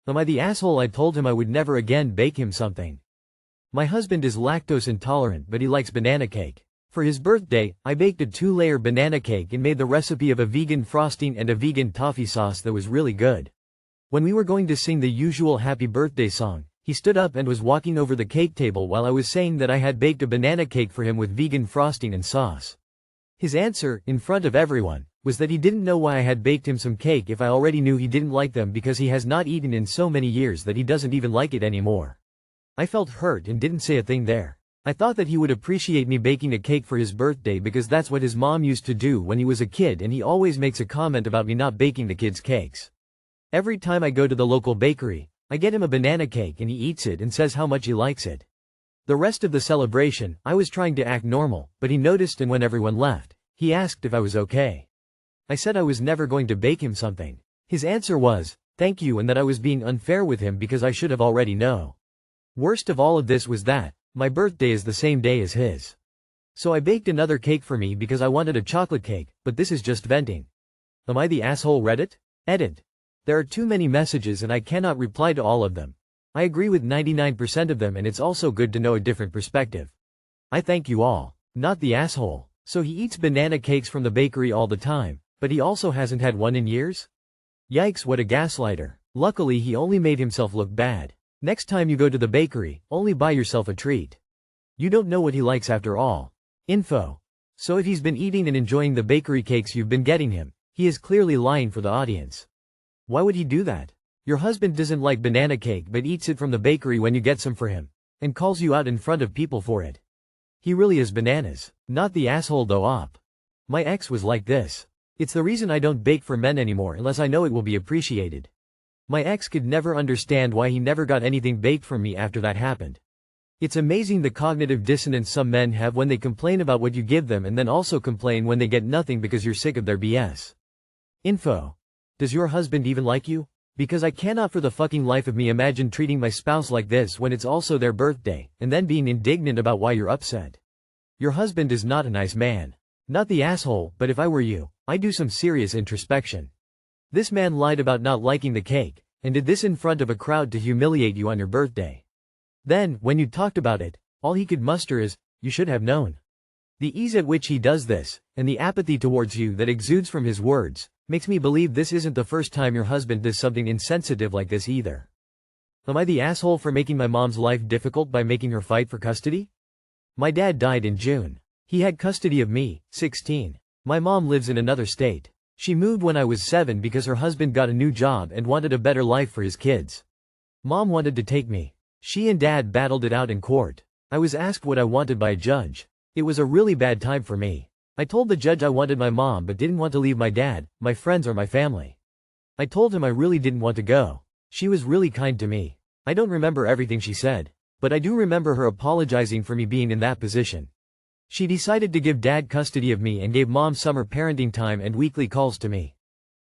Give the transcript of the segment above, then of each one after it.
Am I the asshole? I told him I would never again bake him something. My husband is lactose intolerant, but he likes banana cake. For his birthday, I baked a 2-layer banana cake and made the recipe of a vegan frosting and a vegan toffee sauce that was really good. When we were going to sing the usual happy birthday song, he stood up and was walking over the cake table while I was saying that I had baked a banana cake for him with vegan frosting and sauce. His answer, in front of everyone, was that he didn't know why I had baked him some cake if I already knew he didn't like them because he has not eaten in so many years that he doesn't even like it anymore. I felt hurt and didn't say a thing there. I thought that he would appreciate me baking a cake for his birthday because that's what his mom used to do when he was a kid, and he always makes a comment about me not baking the kids' cakes. Every time I go to the local bakery, I get him a banana cake and he eats it and says how much he likes it. The rest of the celebration, I was trying to act normal, but he noticed, and when everyone left, he asked if I was okay. I said I was never going to bake him something. His answer was, "Thank you," and that I was being unfair with him because I should have already known. Worst of all of this was that my birthday is the same day as his. So I baked another cake for me because I wanted a chocolate cake, but this is just venting. Am I the asshole? Reddit? Edit. There are too many messages and I cannot reply to all of them. I agree with 99% of them, and it's also good to know a different perspective. I thank you all. Not the asshole. So he eats banana cakes from the bakery all the time, but he also hasn't had one in years? Yikes, what a gaslighter. Luckily he only made himself look bad. Next time you go to the bakery, only buy yourself a treat. You don't know what he likes after all. Info. So if he's been eating and enjoying the bakery cakes you've been getting him, he is clearly lying for the audience. Why would he do that? Your husband doesn't like banana cake but eats it from the bakery when you get some for him, and calls you out in front of people for it. He really is bananas. Not the asshole though. Op. My ex was like this. It's the reason I don't bake for men anymore unless I know it will be appreciated. My ex could never understand why he never got anything baked from me after that happened. It's amazing the cognitive dissonance some men have when they complain about what you give them and then also complain when they get nothing because you're sick of their BS. Info. Does your husband even like you? Because I cannot for the fucking life of me imagine treating my spouse like this when it's also their birthday, and then being indignant about why you're upset. Your husband is not a nice man. Not the asshole, but if I were you, I'd do some serious introspection. This man lied about not liking the cake, and did this in front of a crowd to humiliate you on your birthday. Then, when you talked about it, all he could muster is, "You should have known." The ease at which he does this, and the apathy towards you that exudes from his words, makes me believe this isn't the first time your husband does something insensitive like this either. Am I the asshole for making my mom's life difficult by making her fight for custody? My dad died in June. He had custody of me, 16. My mom lives in another state. She moved when I was 7 because her husband got a new job and wanted a better life for his kids. Mom wanted to take me. She and dad battled it out in court. I was asked what I wanted by a judge. It was a really bad time for me. I told the judge I wanted my mom but didn't want to leave my dad, my friends or my family. I told him I really didn't want to go. She was really kind to me. I don't remember everything she said, but I do remember her apologizing for me being in that position. She decided to give dad custody of me and gave mom summer parenting time and weekly calls to me.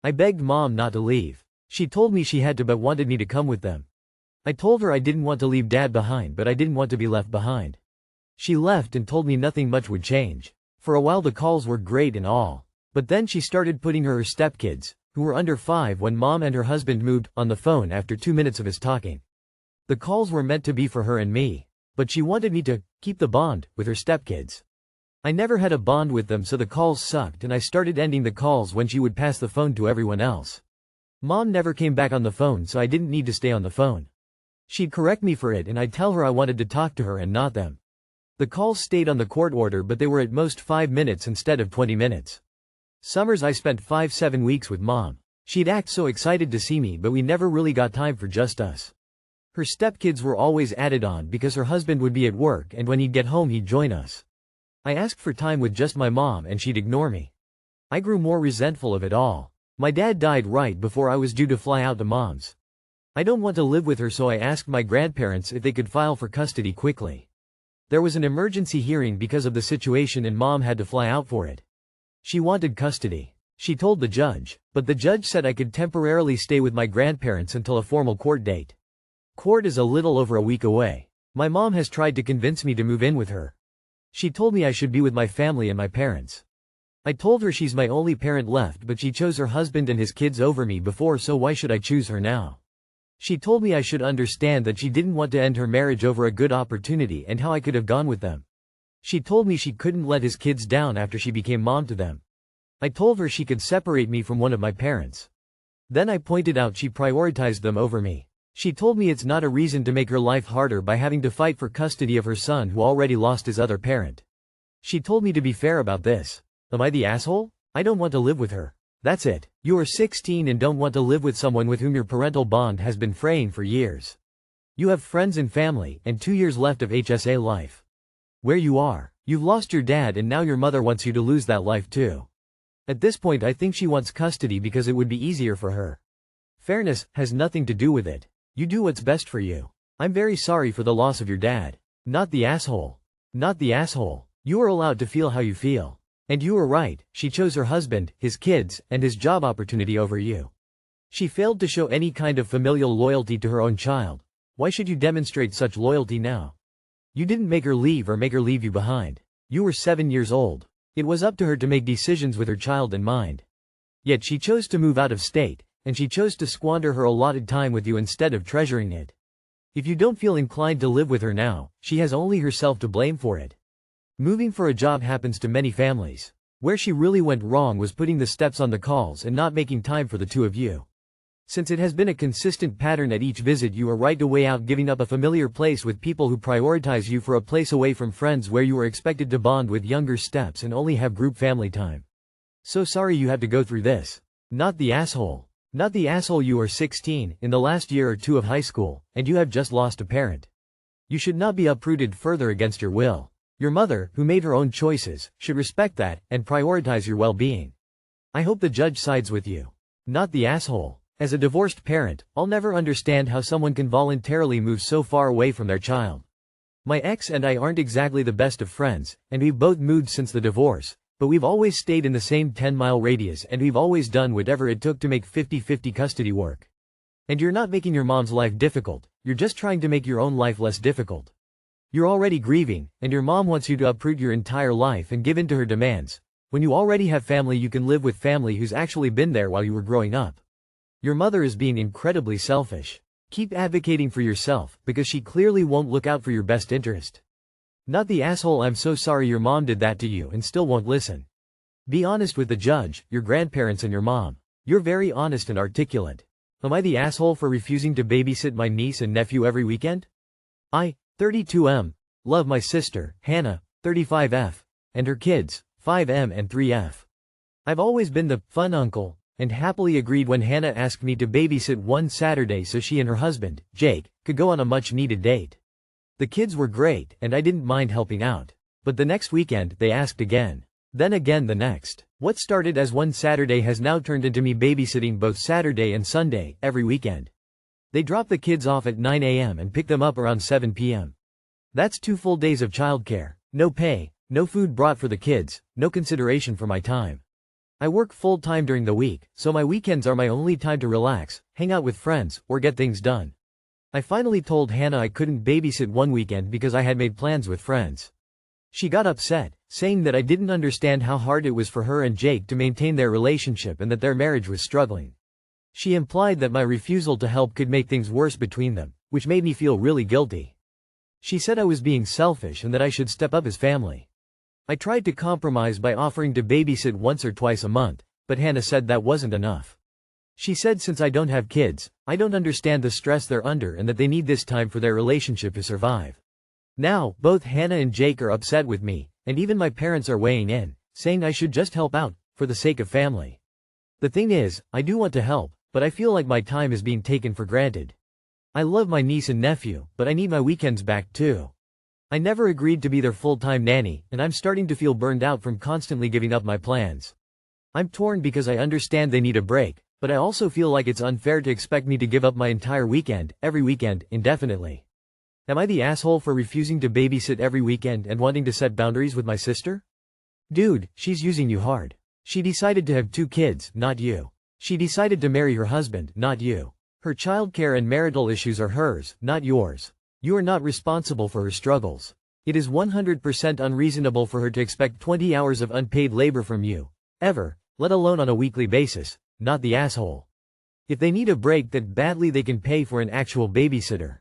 I begged mom not to leave. She told me she had to but wanted me to come with them. I told her I didn't want to leave dad behind but I didn't want to be left behind. She left and told me nothing much would change. For a while the calls were great and all. But then she started putting her stepkids, who were under 5 when mom and her husband moved, on the phone after 2 minutes of us talking. The calls were meant to be for her and me, but she wanted me to keep the bond with her stepkids. I never had a bond with them, so the calls sucked and I started ending the calls when she would pass the phone to everyone else. Mom never came back on the phone, so I didn't need to stay on the phone. She'd correct me for it and I'd tell her I wanted to talk to her and not them. The calls stayed on the court order, but they were at most 5 minutes instead of 20 minutes. Summers I spent 5-7 weeks with mom. She'd act so excited to see me, but we never really got time for just us. Her stepkids were always added on because her husband would be at work and when he'd get home he'd join us. I asked for time with just my mom and she'd ignore me. I grew more resentful of it all. My dad died right before I was due to fly out to mom's. I don't want to live with her, so I asked my grandparents if they could file for custody quickly. There was an emergency hearing because of the situation and mom had to fly out for it. She wanted custody. She told the judge, but the judge said I could temporarily stay with my grandparents until a formal court date. Court is a little over a week away. My mom has tried to convince me to move in with her. She told me I should be with my family and my parents. I told her she's my only parent left, but she chose her husband and his kids over me before, so why should I choose her now? She told me I should understand that she didn't want to end her marriage over a good opportunity and how I could have gone with them. She told me she couldn't let his kids down after she became mom to them. I told her she could separate me from one of my parents. Then I pointed out she prioritized them over me. She told me it's not a reason to make her life harder by having to fight for custody of her son who already lost his other parent. She told me to be fair about this. Am I the asshole? I don't want to live with her. That's it. You are 16 and don't want to live with someone with whom your parental bond has been fraying for years. You have friends and family, and 2 years left of HSA life. Where you are, you've lost your dad and now your mother wants you to lose that life too. At this point I think she wants custody because it would be easier for her. Fairness has nothing to do with it. You do what's best for you. I'm very sorry for the loss of your dad. Not the asshole. Not the asshole. You are allowed to feel how you feel. And you were right, she chose her husband, his kids, and his job opportunity over you. She failed to show any kind of familial loyalty to her own child. Why should you demonstrate such loyalty now? You didn't make her leave or make her leave you behind. You were 7 years old. It was up to her to make decisions with her child in mind. Yet she chose to move out of state, and she chose to squander her allotted time with you instead of treasuring it. If you don't feel inclined to live with her now, she has only herself to blame for it. Moving for a job happens to many families. Where she really went wrong was putting the steps on the calls and not making time for the two of you. Since it has been a consistent pattern at each visit, you are right to weigh out giving up a familiar place with people who prioritize you for a place away from friends where you are expected to bond with younger steps and only have group family time. So sorry you had to go through this. Not the asshole. Not the asshole. You are 16, in the last year or two of high school, and you have just lost a parent. You should not be uprooted further against your will. Your mother, who made her own choices, should respect that and prioritize your well-being. I hope the judge sides with you. Not the asshole. As a divorced parent, I'll never understand how someone can voluntarily move so far away from their child. My ex and I aren't exactly the best of friends, and we've both moved since the divorce, but we've always stayed in the same 10-mile radius and we've always done whatever it took to make 50-50 custody work. And you're not making your mom's life difficult, you're just trying to make your own life less difficult. You're already grieving, and your mom wants you to uproot your entire life and give in to her demands. When you already have family, you can live with family who's actually been there while you were growing up. Your mother is being incredibly selfish. Keep advocating for yourself, because she clearly won't look out for your best interest. Not the asshole. I'm so sorry your mom did that to you and still won't listen. Be honest with the judge, your grandparents and your mom. You're very honest and articulate. Am I the asshole for refusing to babysit my niece and nephew every weekend? I, 32M, love my sister, Hannah, 35F, and her kids, 5M and 3F. I've always been the fun uncle, and happily agreed when Hannah asked me to babysit one Saturday so she and her husband, Jake, could go on a much-needed date. The kids were great, and I didn't mind helping out. But the next weekend, they asked again. Then again the next. What started as one Saturday has now turned into me babysitting both Saturday and Sunday, every weekend. They drop the kids off at 9 a.m. and pick them up around 7 p.m. That's 2 full days of childcare, no pay, no food brought for the kids, no consideration for my time. I work full-time during the week, so my weekends are my only time to relax, hang out with friends, or get things done. I finally told Hannah I couldn't babysit one weekend because I had made plans with friends. She got upset, saying that I didn't understand how hard it was for her and Jake to maintain their relationship and that their marriage was struggling. She implied that my refusal to help could make things worse between them, which made me feel really guilty. She said I was being selfish and that I should step up as family. I tried to compromise by offering to babysit once or twice a month, but Hannah said that wasn't enough. She said since I don't have kids, I don't understand the stress they're under and that they need this time for their relationship to survive. Now, both Hannah and Jake are upset with me, and even my parents are weighing in, saying I should just help out, for the sake of family. The thing is, I do want to help, but I feel like my time is being taken for granted. I love my niece and nephew, but I need my weekends back too. I never agreed to be their full-time nanny, and I'm starting to feel burned out from constantly giving up my plans. I'm torn because I understand they need a break, but I also feel like it's unfair to expect me to give up my entire weekend, every weekend, indefinitely. Am I the asshole for refusing to babysit every weekend and wanting to set boundaries with my sister? Dude, she's using you hard. She decided to have 2 kids, not you. She decided to marry her husband, not you. Her childcare and marital issues are hers, not yours. You are not responsible for her struggles. It is 100% unreasonable for her to expect 20 hours of unpaid labor from you, ever, let alone on a weekly basis. Not the asshole. If they need a break that badly, they can pay for an actual babysitter.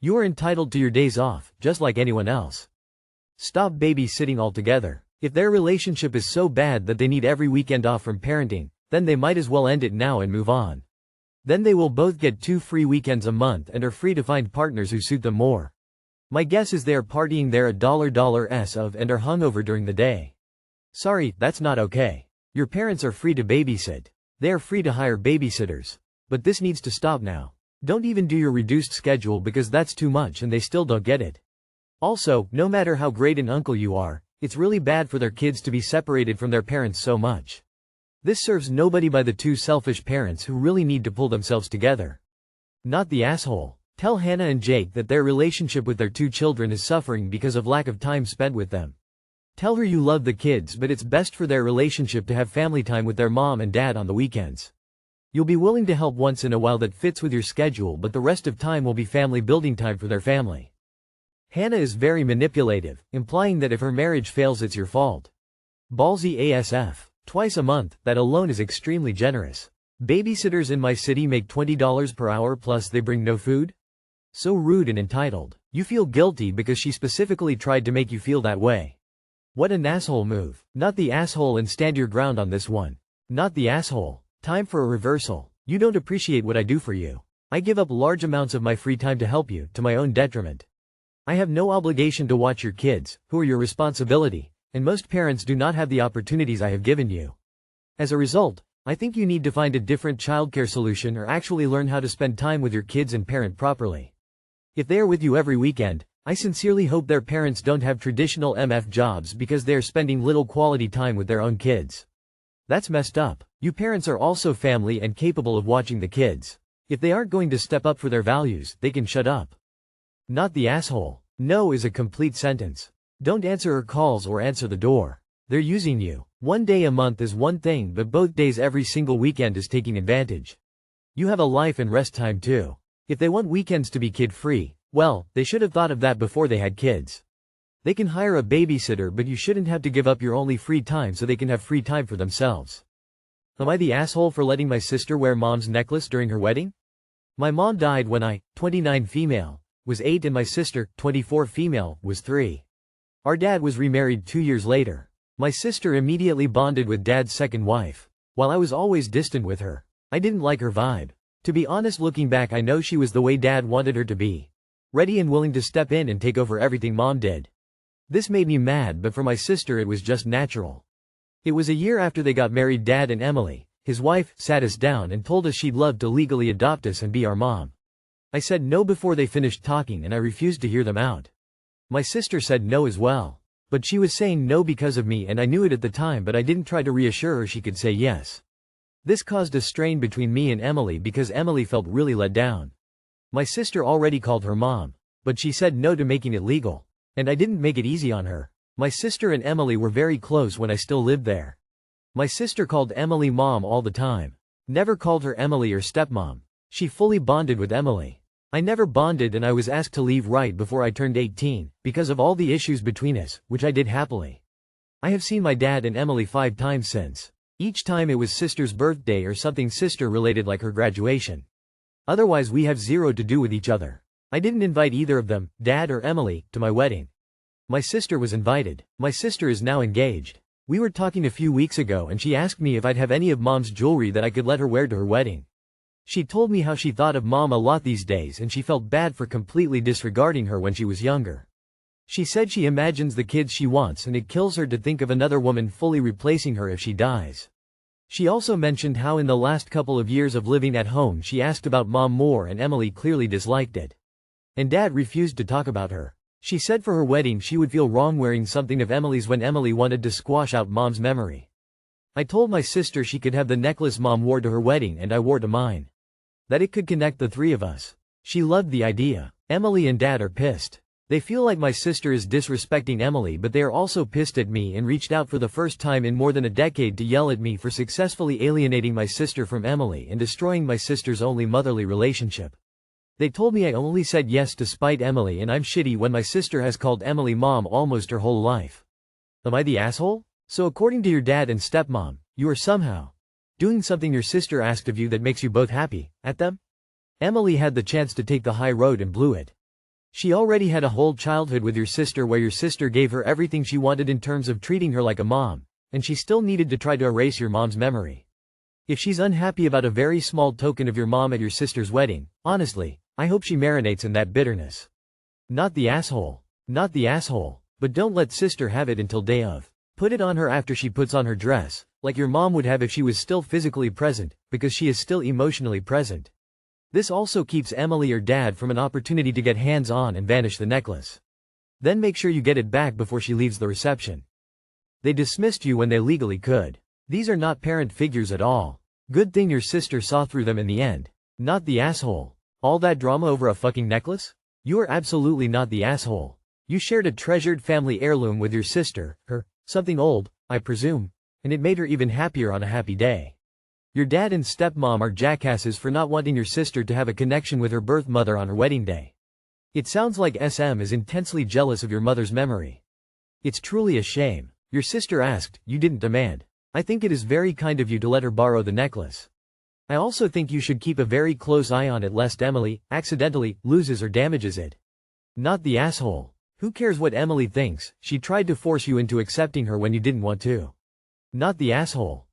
You are entitled to your days off, just like anyone else. Stop babysitting altogether. If their relationship is so bad that they need every weekend off from parenting, then they might as well end it now and move on. Then they will both get 2 free weekends a month and are free to find partners who suit them more. My guess is they are partying their $s of and are hungover during the day. Sorry, that's not okay. Your parents are free to babysit. They are free to hire babysitters. But this needs to stop now. Don't even do your reduced schedule because that's too much and they still don't get it. Also, no matter how great an uncle you are, it's really bad for their kids to be separated from their parents so much. This serves nobody but the 2 selfish parents who really need to pull themselves together. Not the asshole. Tell Hannah and Jake that their relationship with their 2 children is suffering because of lack of time spent with them. Tell her you love the kids, but it's best for their relationship to have family time with their mom and dad on the weekends. You'll be willing to help once in a while that fits with your schedule, but the rest of time will be family building time for their family. Hannah is very manipulative, implying that if her marriage fails it's your fault. Ballsy ASF. Twice a month, that alone is extremely generous. Babysitters in my city make $20 per hour plus they bring no food? So rude and entitled. You feel guilty because she specifically tried to make you feel that way. What an asshole move. Not the asshole, and stand your ground on this one. Not the asshole. Time for a reversal. You don't appreciate what I do for you. I give up large amounts of my free time to help you, to my own detriment. I have no obligation to watch your kids, who are your responsibility, and most parents do not have the opportunities I have given you. As a result, I think you need to find a different childcare solution or actually learn how to spend time with your kids and parent properly. If they are with you every weekend, I sincerely hope their parents don't have traditional MF jobs because they are spending little quality time with their own kids. That's messed up. You parents are also family and capable of watching the kids. If they aren't going to step up for their values, they can shut up. Not the asshole. No is a complete sentence. Don't answer her calls or answer the door. They're using you. 1 day a month is one thing, but both days every single weekend is taking advantage. You have a life and rest time too. If they want weekends to be kid-free, well, they should have thought of that before they had kids. They can hire a babysitter, but you shouldn't have to give up your only free time so they can have free time for themselves. Am I the asshole for letting my sister wear mom's necklace during her wedding? My mom died when I, 29 female, was 8 and my sister, 24 female, was 3. Our dad was remarried 2 years later. My sister immediately bonded with dad's second wife. While I was always distant with her, I didn't like her vibe. To be honest, looking back, I know she was the way dad wanted her to be. Ready and willing to step in and take over everything mom did. This made me mad, but for my sister it was just natural. It was a year after they got married, dad and Emily, his wife, sat us down and told us she'd love to legally adopt us and be our mom. I said no before they finished talking and I refused to hear them out. My sister said no as well. But she was saying no because of me and I knew it at the time, but I didn't try to reassure her she could say yes. This caused a strain between me and Emily because Emily felt really let down. My sister already called her mom, but she said no to making it legal. And I didn't make it easy on her. My sister and Emily were very close when I still lived there. My sister called Emily mom all the time. Never called her Emily or stepmom. She fully bonded with Emily. I never bonded and I was asked to leave right before I turned 18, because of all the issues between us, which I did happily. I have seen my dad and Emily 5 times since. Each time it was sister's birthday or something sister related like her graduation. Otherwise we have zero to do with each other. I didn't invite either of them, dad or Emily, to my wedding. My sister was invited. My sister is now engaged. We were talking a few weeks ago and she asked me if I'd have any of mom's jewelry that I could let her wear to her wedding. She told me how she thought of mom a lot these days and she felt bad for completely disregarding her when she was younger. She said she imagines the kids she wants and it kills her to think of another woman fully replacing her if she dies. She also mentioned how in the last couple of years of living at home she asked about mom more and Emily clearly disliked it. And dad refused to talk about her. She said for her wedding she would feel wrong wearing something of Emily's when Emily wanted to squash out mom's memory. I told my sister she could have the necklace mom wore to her wedding and I wore to mine. That it could connect the 3 of us. She loved the idea. Emily and dad are pissed. They feel like my sister is disrespecting Emily, but they are also pissed at me and reached out for the first time in more than a decade to yell at me for successfully alienating my sister from Emily and destroying my sister's only motherly relationship. They told me I only said yes to spite Emily and I'm shitty when my sister has called Emily mom almost her whole life. Am I the asshole? So according to your dad and stepmom, you are somehow Doing something your sister asked of you that makes you both happy at them? Emily had the chance to take the high road and blew it. She already had a whole childhood with your sister where your sister gave her everything she wanted in terms of treating her like a mom, and she still needed to try to erase your mom's memory. If she's unhappy about a very small token of your mom at your sister's wedding, honestly, I hope she marinates in that bitterness. Not the asshole. Not the asshole. But don't let sister have it until day of. Put it on her after she puts on her dress, like your mom would have if she was still physically present, because she is still emotionally present. This also keeps Emily or dad from an opportunity to get hands-on and vanish the necklace. Then make sure you get it back before she leaves the reception. They dismissed you when they legally could. These are not parent figures at all. Good thing your sister saw through them in the end. Not the asshole. All that drama over a fucking necklace? You are absolutely not the asshole. You shared a treasured family heirloom with your sister, something old, I presume, and it made her even happier on a happy day. Your dad and stepmom are jackasses for not wanting your sister to have a connection with her birth mother on her wedding day. It sounds like SM is intensely jealous of your mother's memory. It's truly a shame. Your sister asked, you didn't demand. I think it is very kind of you to let her borrow the necklace. I also think you should keep a very close eye on it lest Emily accidentally loses or damages it. Not the asshole. Who cares what Emily thinks? She tried to force you into accepting her when you didn't want to. Not the asshole.